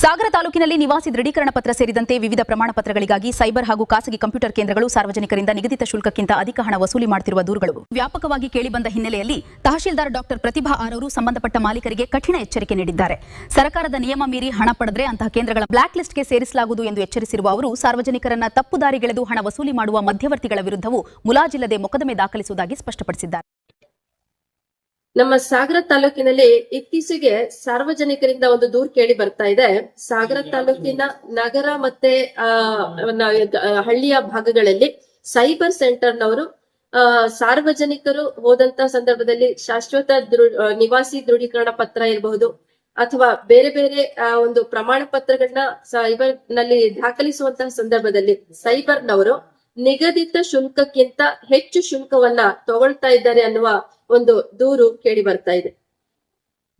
ಸಾಗರ ತಾಲೂಕಿನಲ್ಲಿ ನಿವಾಸಿ ದೃಢೀಕರಣ ಪತ್ರ ಸೇರಿದಂತೆ ವಿವಿಧ ಪ್ರಮಾಣ ಪತ್ರಗಳಿಗಾಗಿ ಸೈಬರ್ ಹಾಗೂ ಖಾಸಗಿ ಕಂಪ್ಯೂಟರ್ ಕೇಂದ್ರಗಳು ಸಾರ್ವಜನಿಕರಿಂದ ನಿಗದಿತ ಶುಲ್ಕಕ್ಕಿಂತ ಅಧಿಕ ಹಣ ವಸೂಲಿ ಮಾಡುತ್ತಿರುವ ದೂರುಗಳು ವ್ಯಾಪಕವಾಗಿ ಕೇಳಿಬಂದ ಹಿನ್ನೆಲೆಯಲ್ಲಿ ತಹಶೀಲ್ದಾರ್ ಡಾಕ್ಟರ್ ಪ್ರತಿಭಾ ಆರವರು ಸಂಬಂಧಪಟ್ಟ ಮಾಲೀಕರಿಗೆ ಕಠಿಣ ಎಚ್ಚರಿಕೆ ನೀಡಿದ್ದಾರೆ. ಸರ್ಕಾರದ ನಿಯಮ ಮೀರಿ ಹಣ ಪಡೆದರೆ ಅಂತಹ ಕೇಂದ್ರಗಳ ಬ್ಲಾಕ್ ಲಿಸ್ಟ್ಗೆ ಸೇರಿಸಲಾಗುವುದು ಎಂದು ಎಚ್ಚರಿಸಿರುವ ಅವರು ಸಾರ್ವಜನಿಕರನ್ನ ತಪ್ಪು ದಾರಿಗೆಳೆದು ಹಣ ವಸೂಲಿ ಮಾಡುವ ಮಧ್ಯವರ್ತಿಗಳ ವಿರುದ್ಧವೂ ಮುಲಾಜಿಲ್ಲದೆ ಮೊಕದ್ದಮೆ ದಾಖಲಿಸುವುದಾಗಿ ಸ್ಪಷ್ಟಪಡಿಸಿದ್ದಾರೆ. ನಮ್ಮ ಸಾಗರ ತಾಲೂಕಿನಲ್ಲಿ ಇತ್ತೀಚೆಗೆ ಸಾರ್ವಜನಿಕರಿಂದ ಒಂದು ದೂರು ಕೇಳಿ ಬರ್ತಾ ಇದೆ. ಸಾಗರ ತಾಲೂಕಿನ ನಗರ ಮತ್ತೆ ಹಳ್ಳಿಯ ಭಾಗಗಳಲ್ಲಿ ಸೈಬರ್ ಸೆಂಟರ್ನವರು ಸಾರ್ವಜನಿಕರು ಹೋದಂತ ಸಂದರ್ಭದಲ್ಲಿ ಶಾಶ್ವತ ನಿವಾಸಿ ದೃಢೀಕರಣ ಪತ್ರ ಇರಬಹುದು ಅಥವಾ ಬೇರೆ ಬೇರೆ ಒಂದು ಪ್ರಮಾಣ ಪತ್ರಗಳನ್ನ ಸೈಬರ್ ನಲ್ಲಿ ದಾಖಲಿಸುವಂತಹ ಸಂದರ್ಭದಲ್ಲಿ ಸೈಬರ್ನವರು ನಿಗದಿತ ಶುಲ್ಕಕ್ಕಿಂತ ಹೆಚ್ಚು ಶುಲ್ಕವನ್ನ ತಗೊಳ್ತಾ ಇದ್ದಾರೆ ಅನ್ನುವ ಒಂದು ದೂರು ಕೇಳಿ ಬರ್ತಾ ಇದೆ.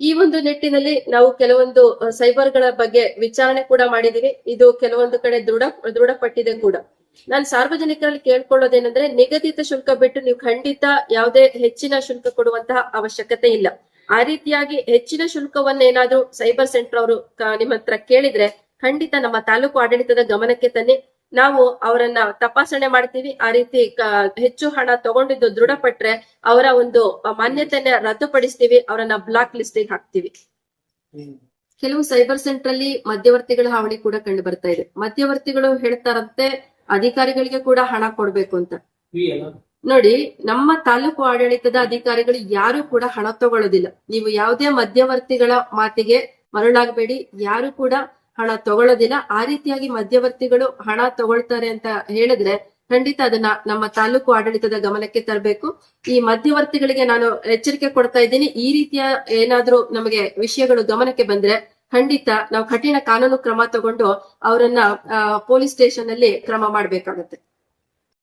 ಈ ಒಂದು ನಿಟ್ಟಿನಲ್ಲಿ ನಾವು ಕೆಲವೊಂದು ಸೈಬರ್ಗಳ ಬಗ್ಗೆ ವಿಚಾರಣೆ ಕೂಡ ಮಾಡಿದೀವಿ. ಇದು ಕೆಲವೊಂದು ಕಡೆ ದೃಢಪಟ್ಟಿದೆ ಕೂಡ. ನಾನು ಸಾರ್ವಜನಿಕರಲ್ಲಿ ಕೇಳ್ಕೊಳ್ಳೋದೇನಂದ್ರೆ, ನಿಗದಿತ ಶುಲ್ಕ ಬಿಟ್ಟು ನೀವು ಖಂಡಿತ ಯಾವುದೇ ಹೆಚ್ಚಿನ ಶುಲ್ಕ ಕೊಡುವಂತಹ ಅವಶ್ಯಕತೆ ಇಲ್ಲ. ಆ ರೀತಿಯಾಗಿ ಹೆಚ್ಚಿನ ಶುಲ್ಕವನ್ನೇನಾದ್ರೂ ಸೈಬರ್ ಸೆಂಟರ್ ಅವರು ನಿಮ್ಮ ಹತ್ರ ಕೇಳಿದ್ರೆ ಖಂಡಿತ ನಮ್ಮ ತಾಲೂಕು ಆಡಳಿತದ ಗಮನಕ್ಕೆ ತನ್ನಿ. ನಾವು ಅವರನ್ನ ತಪಾಸಣೆ ಮಾಡ್ತೀವಿ. ಆ ರೀತಿ ಹೆಚ್ಚು ಹಣ ತಗೊಂಡಿದ್ದು ದೃಢಪಟ್ರೆ ಅವರ ಒಂದು ಮಾನ್ಯತೆಯನ್ನ ರದ್ದುಪಡಿಸ್ತೀವಿ, ಅವರನ್ನ ಬ್ಲಾಕ್ ಲಿಸ್ಟಿಗೆ ಹಾಕ್ತಿವಿ. ಕೆಲವು ಸೈಬರ್ ಸೆಂಟರ್ ಅಲ್ಲಿ ಮಧ್ಯವರ್ತಿಗಳ ಹಾವಳಿ ಕೂಡ ಕಂಡು ಬರ್ತಾ ಇದೆ. ಮಧ್ಯವರ್ತಿಗಳು ಹೇಳ್ತಾರಂತೆ ಅಧಿಕಾರಿಗಳಿಗೆ ಕೂಡ ಹಣ ಕೊಡ್ಬೇಕು ಅಂತ. ನೋಡಿ, ನಮ್ಮ ತಾಲೂಕು ಆಡಳಿತದ ಅಧಿಕಾರಿಗಳು ಯಾರು ಕೂಡ ಹಣ ತಗೊಳ್ಳೋದಿಲ್ಲ. ನೀವು ಯಾವುದೇ ಮಧ್ಯವರ್ತಿಗಳ ಮಾತಿಗೆ ಮರಳಾಗಬೇಡಿ. ಯಾರು ಕೂಡ ಹಣ ತಗೊಳ್ಳೋದಿಲ್ಲ. ಆ ರೀತಿಯಾಗಿ ಮಧ್ಯವರ್ತಿಗಳು ಹಣ ತಗೊಳ್ತಾರೆ ಅಂತ ಹೇಳಿದ್ರೆ ಖಂಡಿತ ಅದನ್ನ ನಮ್ಮ ತಾಲೂಕು ಆಡಳಿತದ ಗಮನಕ್ಕೆ ತರಬೇಕು. ಈ ಮಧ್ಯವರ್ತಿಗಳಿಗೆ ನಾನು ಎಚ್ಚರಿಕೆ ಕೊಡ್ತಾ ಇದ್ದೀನಿ. ಈ ರೀತಿಯ ಏನಾದ್ರೂ ನಮಗೆ ವಿಷಯಗಳು ಗಮನಕ್ಕೆ ಬಂದ್ರೆ ಖಂಡಿತ ನಾವು ಕಠಿಣ ಕಾನೂನು ಕ್ರಮ ತಗೊಂಡು ಅವರನ್ನ ಪೊಲೀಸ್ ಸ್ಟೇಷನ್ ಅಲ್ಲಿ ಕ್ರಮ ಮಾಡ್ಬೇಕಾಗತ್ತೆ.